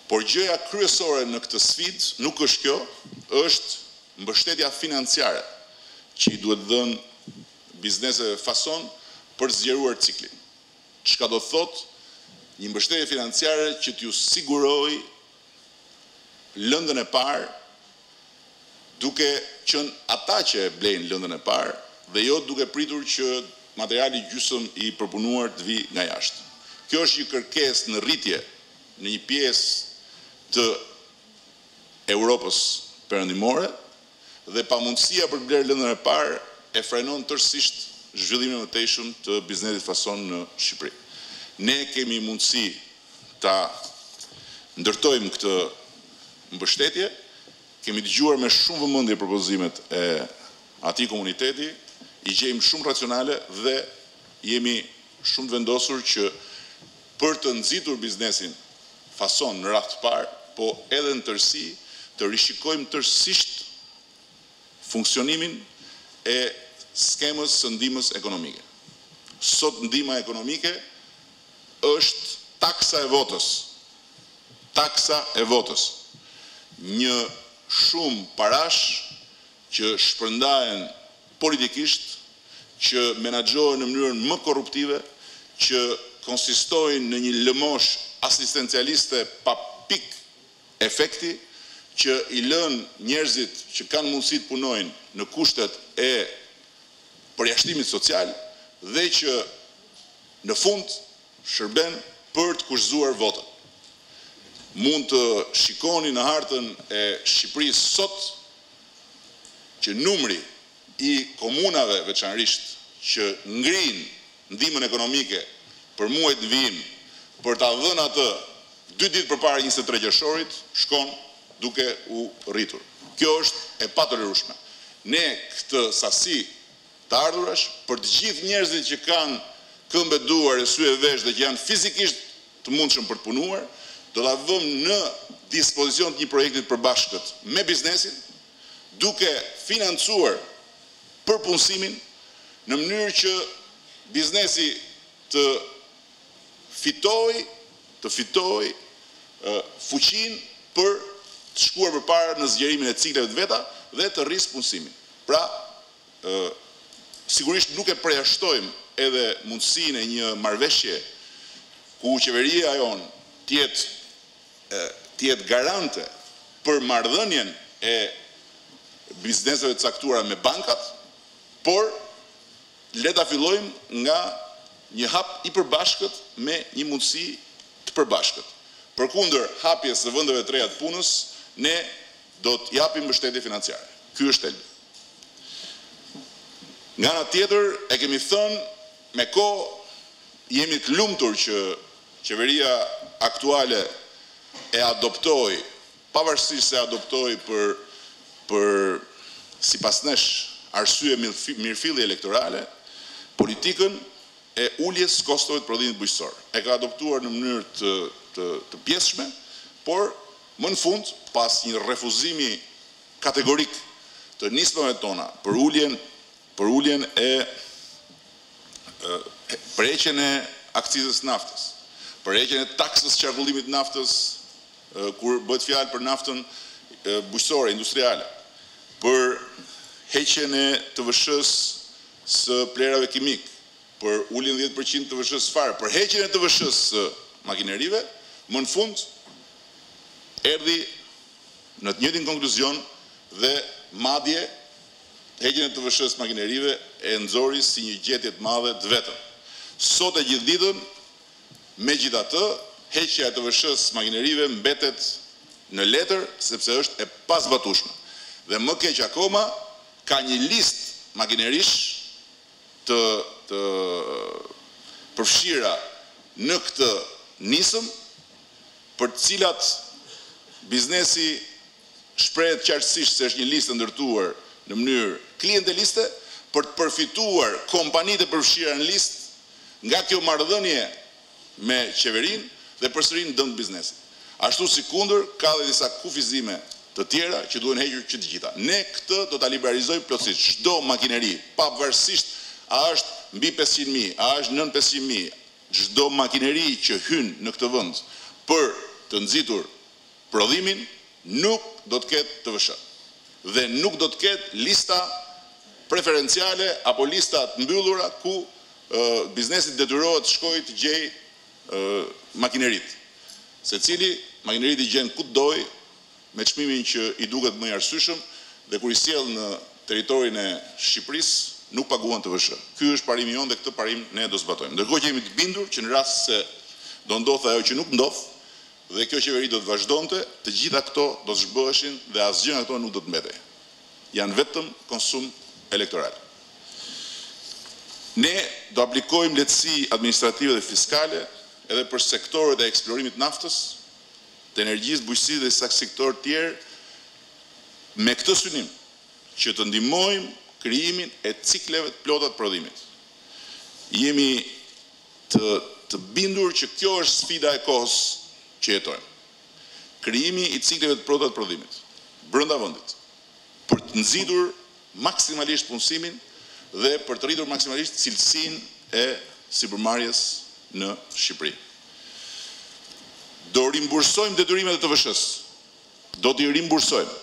Por gjëja kryesore në këtë sfidë nuk është kjo, është mbështetja financiare që i duhet dhënë bizneseve fason për zgjeruar ciklin. Çka do thotë një mbështetje financiare që t'ju siguroj lëndën e parë, duke qenë ata që e blejnë lëndën e parë dhe jo duke pritur që materiali gjysmë i përpunuar të vi nga jashtë. Kjo është një kërkesë në rritje në një pjesë të Europës perëndimore dhe pamundësia për blerë lëndën e parë e frenon tërësisht zhvillimin e mëtejshëm të biznesit fason në Shqipëri. Ne kemi mundësi ta ndërtojmë këtë mbështetje, kemi dëgjuar me shumë vëmendje propozimet e atij komuniteti, i gjejmë shumë racionale dhe jemi shumë të vendosur që për të nxitur biznesin fason në radhë të parë, po edhe në tërësi të rishikojmë tërësisht funksionimin e skemës së ndihmës ekonomike. Sot ndihma ekonomike është taksa e votës. Taksa e votës. Një shumë parash që shpërndahen politikisht, që menaxhohen në mënyrën më korruptive, që konsistojnë në një lëmosh asistencialiste pa pik efekti, që i lën njerëzit që kanë mundësi të punojnë në kushtet e përjashtimit social dhe që në fund shërben për të kushzuar votën. Mund të shikoni në hartën e Shqipërisë sot që numri i komunave veçanërisht që ngrin ndihmën ekonomike për muajt në vijim për ta dhënë atë 2 ditë përpara 23 qershorit shkon duke u rritur. Kjo është e patolerueshme. Ne këtë sasi të ardhurash për të gjithë njerëzit që kanë këmbë duar e sy e vesh dhe që janë fizikisht të mundshëm për të punuar, do ta vëmë në dispozicion të një projekti të përbashkët me biznesin, duke financuar përpunësimin në mënyrë që biznesi të fitoj fuqinë për të shkuar përpara në zgjerimin e cikleve të veta dhe të rrisë punësimin. Pra, sigurisht nuk e përjashtojmë edhe mundësinë e një marrëveshje ku qeveria jon tjetë garante për marrëdhënien e bizneseve të caktuara me bankat, por le ta fillojmë nga një hap i përbashkët me një mundësi të përbashkët. Përkundër hapjes së vendeve të reja të punës, ne do të japim mbështetje financiare. Ky është thelbi. Nga ana tjetër, e kemi thënë, me kohë jemi të lumtur që qeveria aktuale e adoptoi, pavarësisht se adoptoi për sipas nesh arsye mirëfillie elektorale, politikën e uljes kostove të prodhimit bujqësor. E ka adoptuar në mënyrë të pjesshme, por më në fund, pas një refuzimi kategorik të nismave tona për uljen e përheqjen e akcizës naftës, përheqjen e taksës qarkullimit naftës kur bëhet fjalë për naftën bujqësore industriale, për heqjen e TVSH-s së plerave kimik, për uljen 10% të TVSH-s fare, për heqjen e TVSH-s së makinerive, më në fund erdhi në të njëjtin konkluzion dhe madje heqjen e TVSH-s makinerive e nxori si një gjetje të madhe të vetëm. Sot e gjithë ditën, megjithatë, heqja e TVSH-s makinerive mbetet në letër sepse është e pazbatueshme. Dhe më keq akoma, ka një listë makinerish të përfshira në këtë nisëm, për të cilat biznesi shprehet qartësisht se është një listë ndërtuar në mënyrë klienteliste për të përfituar kompanitë e përfshira në listë nga kjo marrëdhënie me qeverinë dhe përsërin dëm të biznesit. Ashtu si kundër ka dhe disa kufizime të tjera që duhen hequr që të gjitha. Ne këtë do ta liberalizojmë plotësisht. Çdo makineri, pavarësisht a është mbi 500.000, a është nën 500.000, çdo makineri që hyn në këtë vend për të nxitur prodhimin nuk do të ketë TVSH. Dhe nuk do të ketë lista preferenciale apo lista të mbyllura ku biznesi detyrohet të shkojë të gjejë makinerit. Secili makinerit i gjen ku doj me çmimin që i duket më i arsyeshëm dhe kur i sjell në territorin e Shqipërisë nuk paguan TVSH. Ky është parimi jonë dhe këtë parim ne do zbatojmë. Ndërkohë që jemi të bindur që në rast se do ndodhë ajo që nuk ndodh dhe kjo qeveri do të vazhdonte, të gjitha këto do të zhbëheshin dhe asgjë nga këto nuk do të mbetej. Janë vetëm konsum elektoral. Ne do aplikojmë lehtësi administrative dhe fiskale edhe për sektorët e eksplorimit naftës, të energjisë, bujqësisë dhe disa sektorë tjerë me këtë synim që të ndihmojmë krijimin e cikleve të plota të prodhimit. Jemi të bindur që kjo është sfida e kohës që jetojmë. Krijimi i cikleve të plota të prodhimit brenda vendit për të nxitur maksimalisht punësimin dhe për të rritur maksimalisht cilësinë e sipërmarrjes në Shqipëri. Do rimbursojmë detyrimet e TVSH-s. Do t'i rimbursojmë.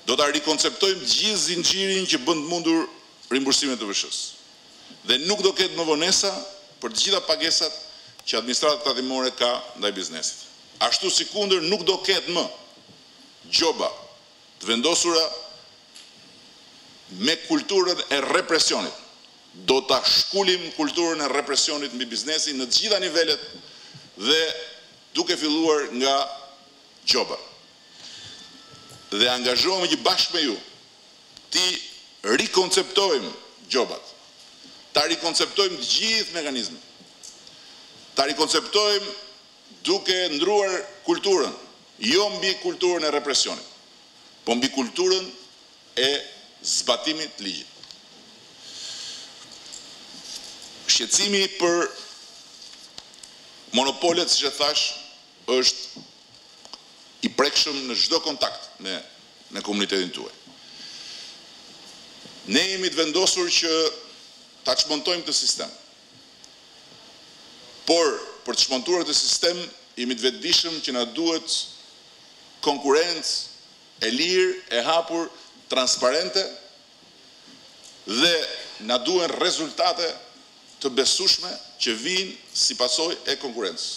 Do ta rikonceptojmë gjithë zinxhirin që bën të mundur rimbursimin e TVSH-s. Dhe nuk do ketë më vonesa për të gjitha pagesat që administrata tatimore ka ndaj biznesit. Ashtu si kundër nuk do ketë më gjoba të vendosura me kulturën e represionit. Do ta shkulim kulturën e represionit mbi biznesin në të gjitha nivelet dhe duke filluar nga gjoba. Dhe angazhohemi që bashkë me ju ti rikonceptojmë gjobat. Ta rikonceptojmë të gjithë mekanizmet. Ta rikonceptojmë duke ndruar kulturën, jo mbi kulturën e represionit, po mbi kulturën e zbatimit të ligjit. Shqetësimi për monopolet, siç e thash, është i prekshëm në çdo kontakt me komunitetin tuaj. Ne jemi të vendosur që ta çmontojmë këtë sistem. Por për të çmontuar këtë sistem jemi të vetëdijshëm që na duhet konkurrencë e lirë, e hapur, transparente dhe na duhen rezultate të besueshme që vijnë si pasojë e konkurrencës.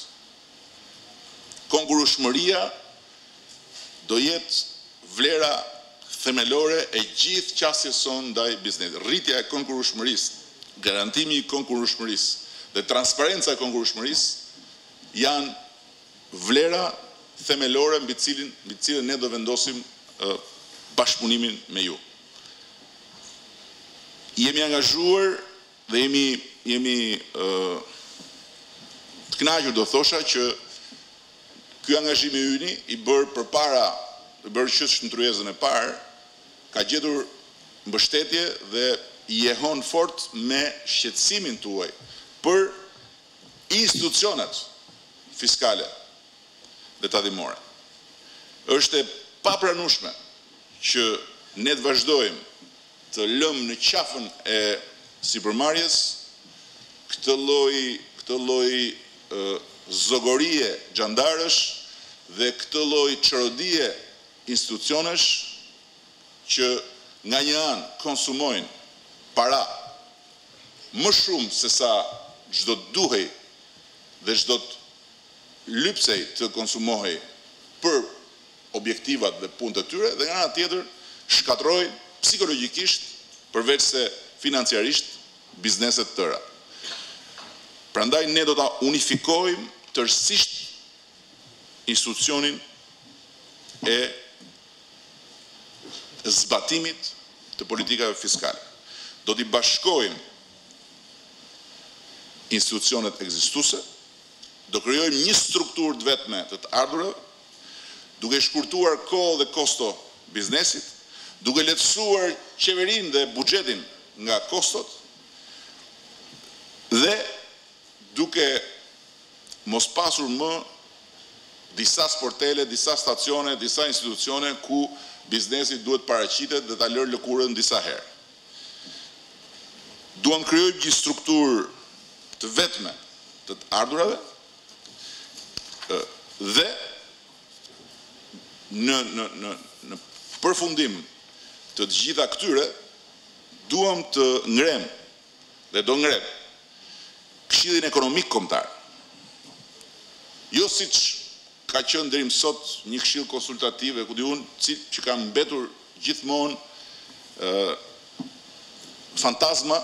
Konkurrueshmëria do jetë vlera themelore e gjithë qasjes sonë ndaj biznesit. Rritja e konkurrueshmërisë, garantimi i konkurrueshmërisë dhe transparenca e konkurrueshmërisë janë vlera themelore mbi cilën ne do vendosim bashkëpunimin me ju. Jemi angazhuar dhe jemi të kënaqur, do thosha, që ky angazhim i yni i bërë që shndryezën e parë, ka gjetur mbështetje dhe i jehon fort me shqetësimin tuaj për institucionet fiskale dhe tatimore. Është e papranueshme që ne të vazhdojmë të lëmë në qafën e sipërmarrjes këtë lloj zogorie xhandarësh dhe këtë lloj çorodie institucionesh që nga një anë konsumojnë para më shumë se sa çdo duhej dhe çdo lypsej të konsumohej për objektivat dhe punët e tyre, dhe nga ana tjetër shkatrojnë psikologjikisht përveç se financiarisht bizneset të tëra. Prandaj ne do ta unifikojmë tërësisht institucionin e zbatimit të politikave fiskale. Do t'i bashkojmë institucionet ekzistuese, do krijojmë një strukturë të vetme të ardhurave, duke shkurtuar kohë dhe kosto biznesit, duke lehtësuar qeverinë dhe buxhetin nga kostot dhe duke mos pasur më disa sportele, disa stacione, disa institucione ku biznesi duhet paraqitet dhe ta lërë lëkurën disa herë. Duam krijojmë një strukturë të vetme të ardhurave dhe në përfundim të gjitha këtyre, duam të ngrem dhe do ngrem Këshillin Ekonomik Kombëtar. Jo siç ka qenë deri më sot një këshill konsultativ, ku di unë, që ka mbetur gjithmonë fantazma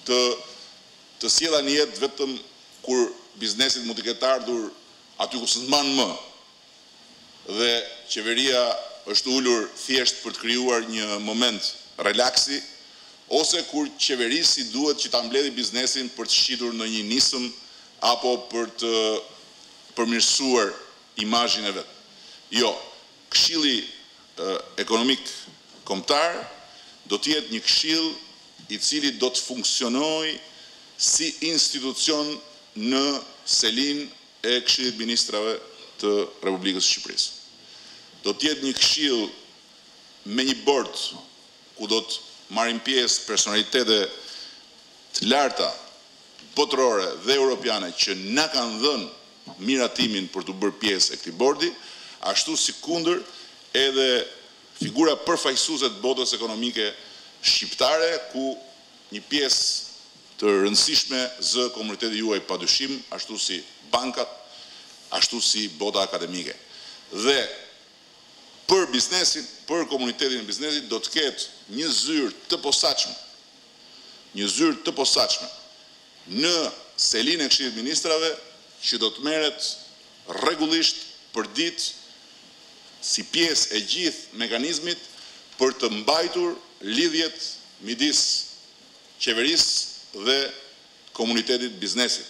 të sjella në jetë vetëm kur biznesit mund të ketë ardhur aty ku s'mban më. Dhe qeveria është ulur thjesht për të krijuar një moment relaksi, ose kur qeverisi duhet që ta mbledhë biznesin për të shitur në një nisëm apo për të përmirësuar imazhin e vet. Jo, Këshilli Ekonomik Kombëtar do të jetë një këshill i cili do të funksionojë si institucion në selin e Këshillit Ministrave të Republikës së Shqipërisë. Do të jetë një këshill me një bord ku do të marrin pjesë personalitete të larta botërore dhe europiane që na kanë dhënë miratimin për të bërë pjesë e këtij bordi, ashtu si kundër edhe figura përfaqësuese të botës ekonomike shqiptare, ku një pjesë të rëndësishme zë komuniteti juaj padyshim, ashtu si bankat, ashtu si bota akademike. Dhe për biznesin, për komunitetin e biznesit, do të ketë një zyrë të posaçme në selin e Këshillit Ministrave që do të merret rregullisht për ditë si pjesë e gjithë mekanizmit për të mbajtur lidhjet midis qeverisë dhe komunitetit biznesit.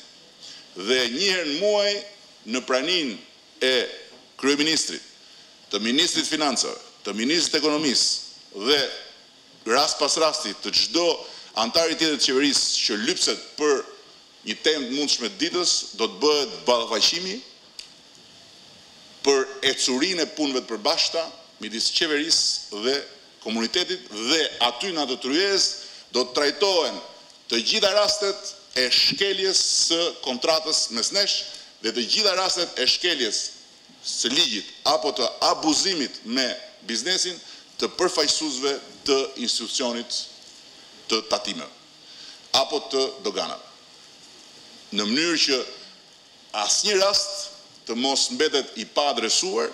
Dhe një herë në muaj në praninë e kryeministrit, të ministrit financave, të ministrit ekonomisë dhe rast pas rasti të çdo antari tjetër të qeverisë që lypset për një temë të mundshme të ditës, do të bëhet ballafaqimi për ecurinë e punëve të përbashkëta midis qeverisë dhe komunitetit, dhe aty në atë tryezë do të trajtohen të gjitha rastet e shkeljes së kontratës mes nesh dhe të gjitha rastet e shkeljes së ligjit apo të abuzimit me biznesin të përfaqësuesve të institucionit të tatimeve apo të doganave. Në mënyrë që asnjë rast të mos mbetet i pa adresuar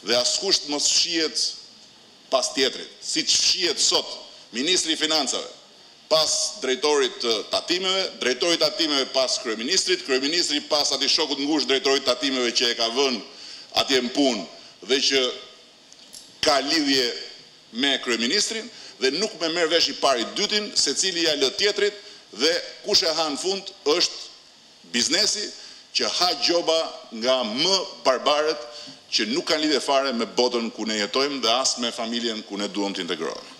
dhe askush të mos fshihet pas tjetrit, siç fshihet sot ministri i financave pas drejtorit të tatimeve, drejtori i tatimeve pas kryeministrit, kryeministri pas atij shokut ngushtë drejtorit të tatimeve që e ka vënë atje në punë dhe që ka lidhje me kryeministrin, dhe nuk me merr vesh i pari dytin, secili ja lë tjetrit, dhe kush e ha në fund është biznesi që ha gjoba nga më barbarët që nuk kanë lidhje fare me botën ku ne jetojmë dhe as me familjen ku ne duam të integrohemi.